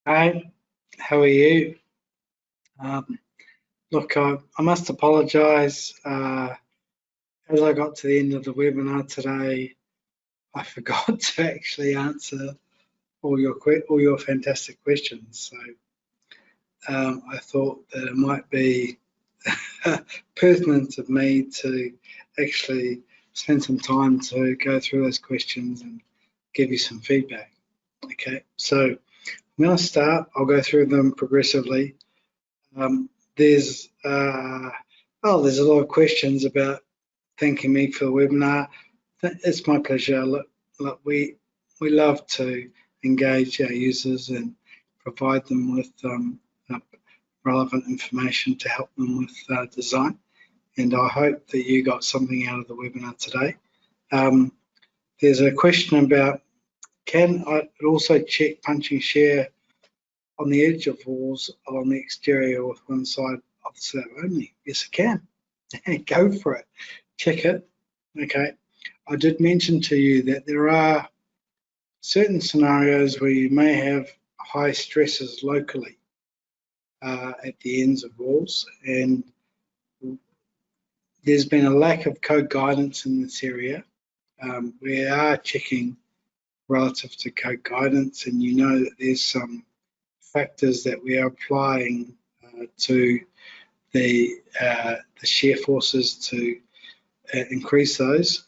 Hi, how are you? Look, I must apologise. As I got to the end of the webinar today, I forgot to actually answer all your fantastic questions. So I thought that it might be pertinent of me to actually spend some time to go through those questions and give you some feedback. Okay, so I'm going to start. I'll go through them progressively. There's a lot of questions about thanking me for the webinar. It's my pleasure. Look, we love to engage our users and provide them with relevant information to help them with design. And I hope that you got something out of the webinar today. There's a question about, can I also check punching shear on the edge of walls along the exterior with one side of the slab only? Yes, it can. Go for it. Check it. Okay. I did mention to you that there are certain scenarios where you may have high stresses locally at the ends of walls, and there's been a lack of code guidance in this area. We are checking relative to code guidance, and you know that there's some factors that we are applying to the shear forces to increase those,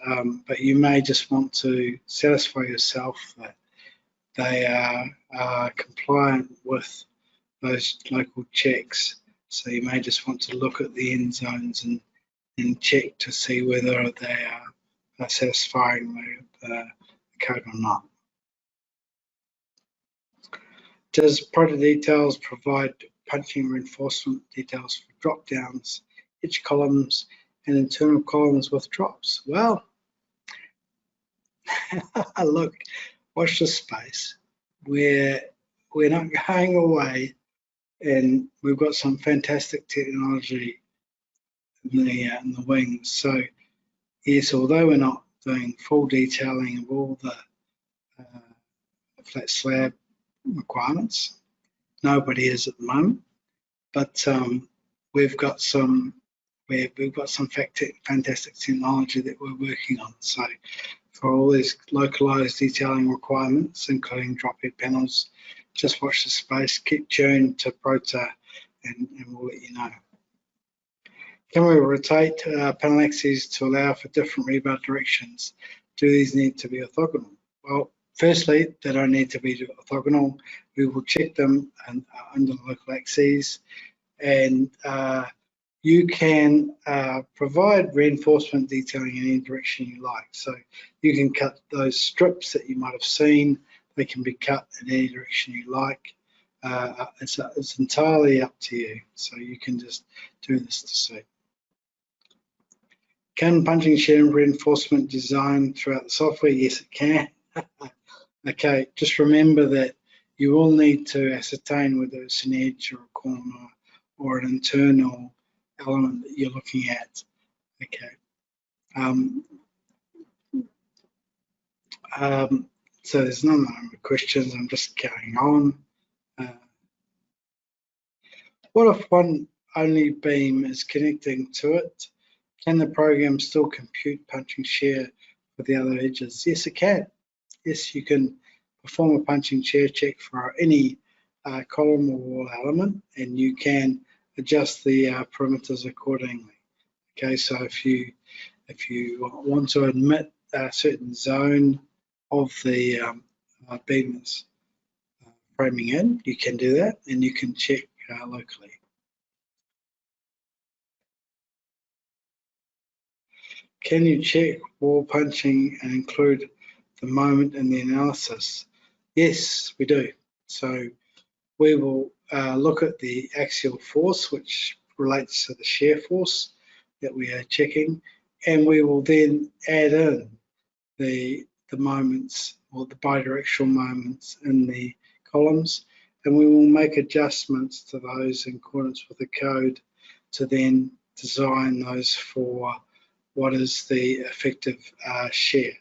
but you may just want to satisfy yourself that they are compliant with those local checks. So you may just want to look at the end zones and check to see whether they are satisfying the code or not. Does Prota Details provide punching reinforcement details for drop downs, edge columns, and internal columns with drops? Well, look, watch this space. We're not going away, and we've got some fantastic technology in the wings. So yes, although we're not doing full detailing of all the flat slab requirements, nobody is at the moment, but we've got some fantastic technology that we're working on. So for all these localized detailing requirements, including drop head panels, just watch the space, keep tuned to Prota, and we'll let you know. Can we rotate panel axes to allow for different rebar directions? Do these need to be orthogonal? Well, firstly, they don't need to be orthogonal. We will check them under the local axes, and you can provide reinforcement detailing in any direction you like. So you can cut those strips that you might have seen. They can be cut in any direction you like. It's entirely up to you. So you can just do this to suit. Can punching shear reinforcement design throughout the software? Yes, it can. Okay, just remember that you will need to ascertain whether it's an edge or a corner or an internal element that you're looking at. Okay. So there's no number of questions. I'm just going on. What if one only beam is connecting to it? Can the program still compute punching shear for the other edges? Yes, it can. Yes, you can perform a punching shear check for any column or wall element, and you can adjust the parameters accordingly. Okay, so if you want to admit a certain zone of the beam that's framing in, you can do that, and you can check locally. Can you check wall punching and include the moment in the analysis? Yes, we do. So we will look at the axial force, which relates to the shear force that we are checking, and we will then add in the moments or the bidirectional moments in the columns, and we will make adjustments to those in accordance with the code to then design those for what is the effective shear.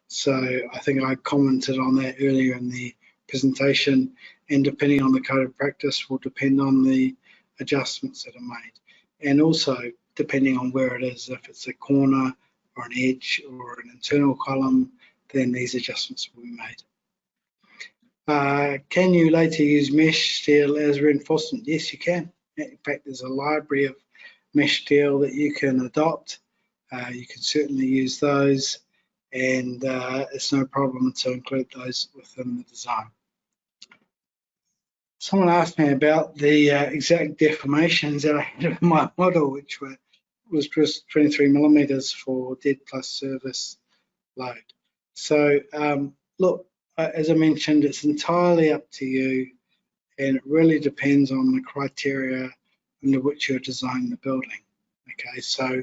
So I think I commented on that earlier in the presentation, and depending on the code of practice will depend on the adjustments that are made, and also depending on where it is. If it's a corner or an edge or an internal column, then these adjustments will be made. Can you later use mesh steel as reinforcement? Yes, you can. In fact, there's a library of mesh steel that you can adopt. You can certainly use those, and it's no problem to include those within the design. Someone asked me about the exact deformations that I had in my model, which was just 23 millimeters for dead plus service load. So look, as I mentioned, it's entirely up to you, and it really depends on the criteria under which you're designing the building. Okay, so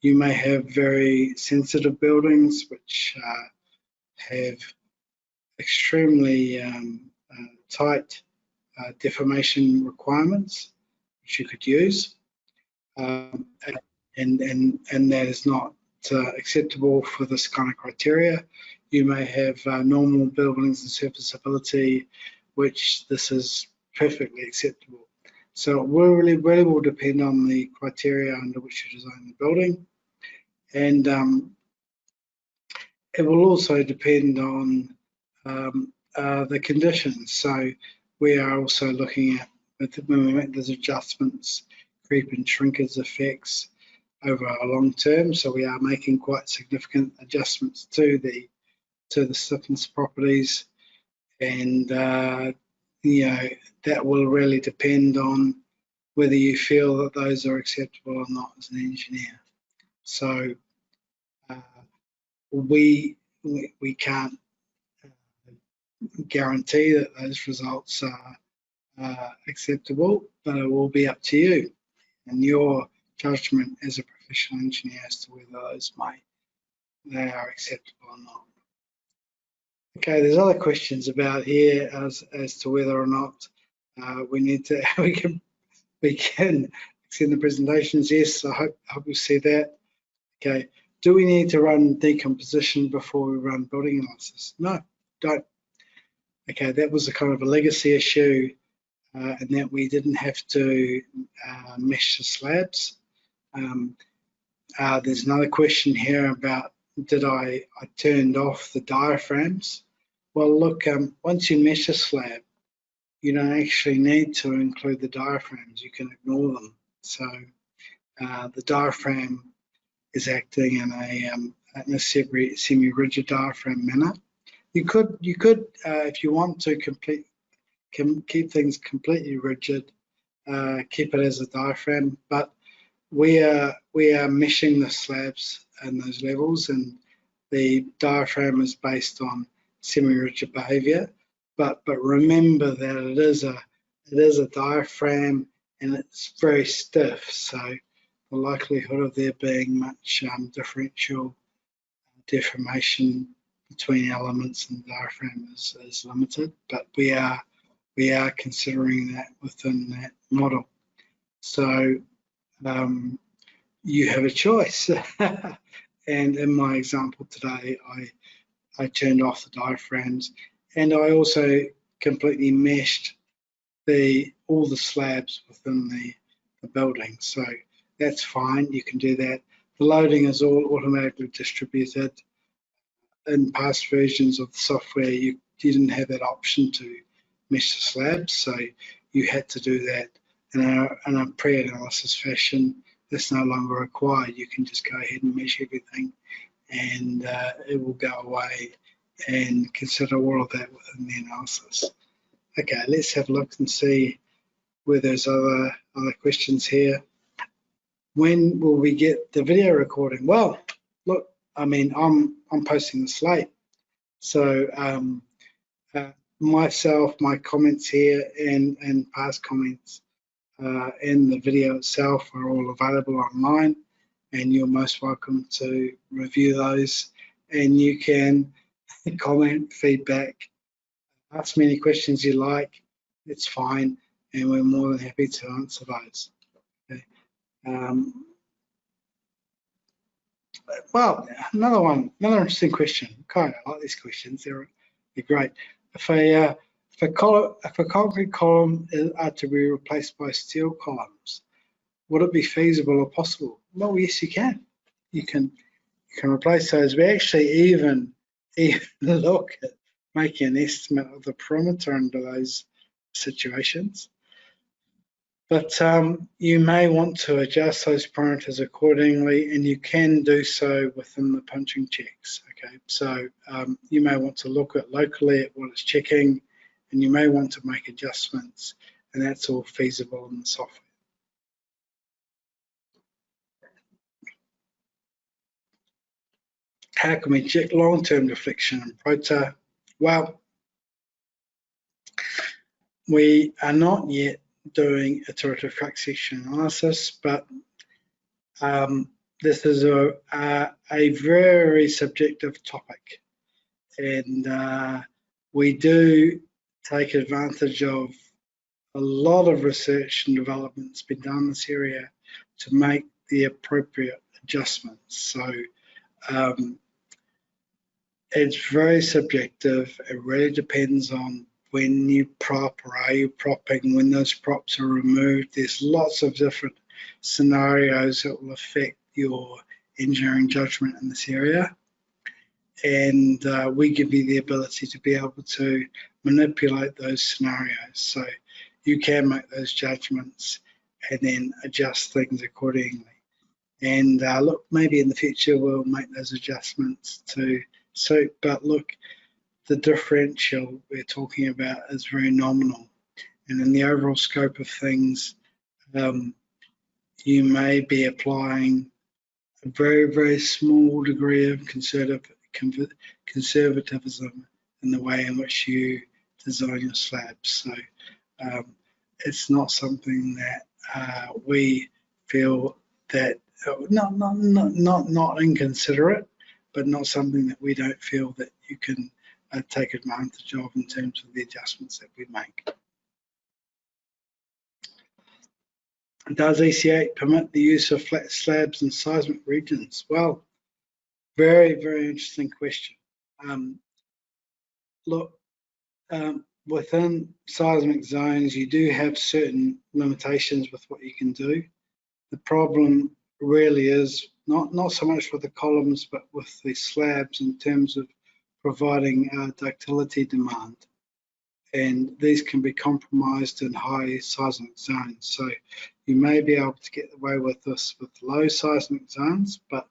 you may have very sensitive buildings which have extremely tight deformation requirements which you could use, and that is not acceptable for this kind of criteria. You may have normal buildings and serviceability, which this is perfectly acceptable. So it really will depend on the criteria under which you design the building, and it will also depend on the conditions. So we are also looking at, when we make those adjustments, creep and shrinkage effects over a long term. So we are making quite significant adjustments to the stiffness properties, and you know, that will really depend on whether you feel that those are acceptable or not as an engineer. So we can't guarantee that those results are acceptable, but it will be up to you and your judgment as a professional engineer as to whether they are acceptable or not. Okay, there's other questions about here as to whether or not we need to we can extend the presentations. Yes, I hope you see that. Okay, do we need to run decomposition before we run building analysis? No, don't. Okay, that was a kind of a legacy issue, and that we didn't have to mesh the slabs. There's another question here about, did I turned off the diaphragms? Well, look, once you mesh a slab, you don't actually need to include the diaphragms. You can ignore them. So the diaphragm is acting in a semi-rigid diaphragm manner. You could, if you want to keep things completely rigid, keep it as a diaphragm. But we are meshing the slabs in those levels, and the diaphragm is based on semi-rigid behaviour. But remember that it is a diaphragm, and it's very stiff. So the likelihood of there being much differential deformation between elements and the diaphragm is limited, but we are considering that within that model. So you have a choice. And in my example today, I turned off the diaphragms, and I also completely meshed all the slabs within the building. So that's fine, you can do that. The loading is all automatically distributed. In past versions of the software, you didn't have that option to mesh the slabs, so you had to do that in a pre-analysis fashion. That's no longer required. You can just go ahead and mesh everything, and it will go away and consider all of that within the analysis. Okay, let's have a look and see where there's other questions here. When will we get the video recording? Well, look, I mean, I'm posting this late, so myself, my comments here, and past comments and the video itself are all available online, and you're most welcome to review those, and you can comment, feedback, ask me any questions you like. It's fine, and we're more than happy to answer those. Okay. Well, another interesting question. Kind of like these questions. They're great. If If a concrete column are to be replaced by steel columns, would it be feasible or possible? Well, yes, you can. You can replace those. We actually even look at making an estimate of the perimeter under those situations. But you may want to adjust those parameters accordingly, and you can do so within the punching checks. Okay, so you may want to look at locally at what it's checking, and you may want to make adjustments, and that's all feasible in the software. How can we check long-term deflection in Prota? Well, we are not yet doing iterative crack section analysis, but this is a very subjective topic, and we do take advantage of a lot of research and development that's been done in this area to make the appropriate adjustments. So it's very subjective. It really depends on when you prop or are you propping, when those props are removed. There's lots of different scenarios that will affect your engineering judgment in this area. And we give you the ability to be able to manipulate those scenarios. So you can make those judgments and then adjust things accordingly. And look, maybe in the future we'll make those adjustments to suit, but look, the differential we're talking about is very nominal. And in the overall scope of things, you may be applying a very, very small degree of conservatism in the way in which you design your slabs. So it's not something that we feel that not inconsiderate, but not something that we don't feel that you can take advantage of in terms of the adjustments that we make. Does EC8 permit the use of flat slabs in seismic regions? Well, very, very interesting question. Look, within seismic zones, you do have certain limitations with what you can do. The problem really is not so much with the columns, but with the slabs in terms of providing ductility demand. And these can be compromised in high seismic zones. So you may be able to get away with this with low seismic zones, but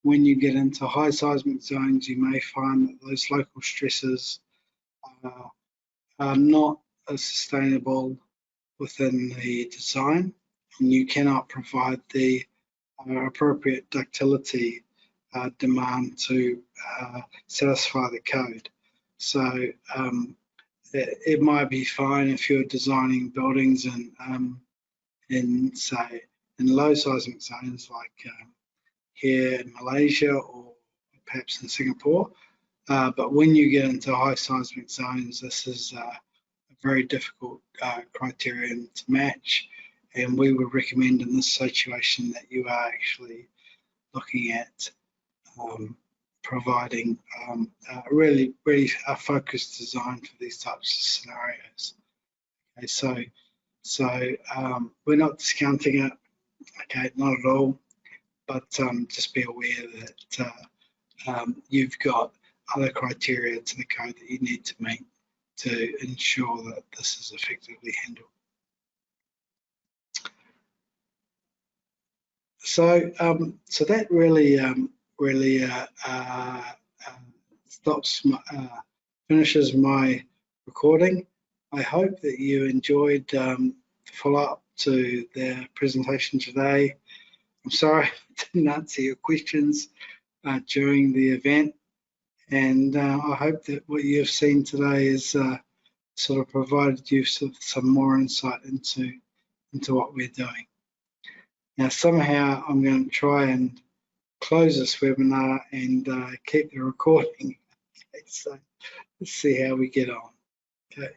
when you get into high seismic zones, you may find that those local stresses are not as sustainable within the design, and you cannot provide the appropriate ductility demand to satisfy the code. So it might be fine if you're designing buildings in say in low seismic zones like here in Malaysia or perhaps in Singapore, but when you get into high seismic zones, this is a very difficult criterion to match, and we would recommend in this situation that you are actually looking at providing really a focused design for these types of scenarios. Okay, so we're not discounting it, okay, not at all, but just be aware that you've got other criteria to the code that you need to meet to ensure that this is effectively handled. So so that really finishes my recording. I hope that you enjoyed the follow-up to the presentation today. I'm sorry I didn't answer your questions during the event, and I hope that what you've seen today is sort of provided you some more insight into what we're doing. Now, somehow I'm going to try and close this webinar and keep the recording. Okay, so let's see how we get on. Okay.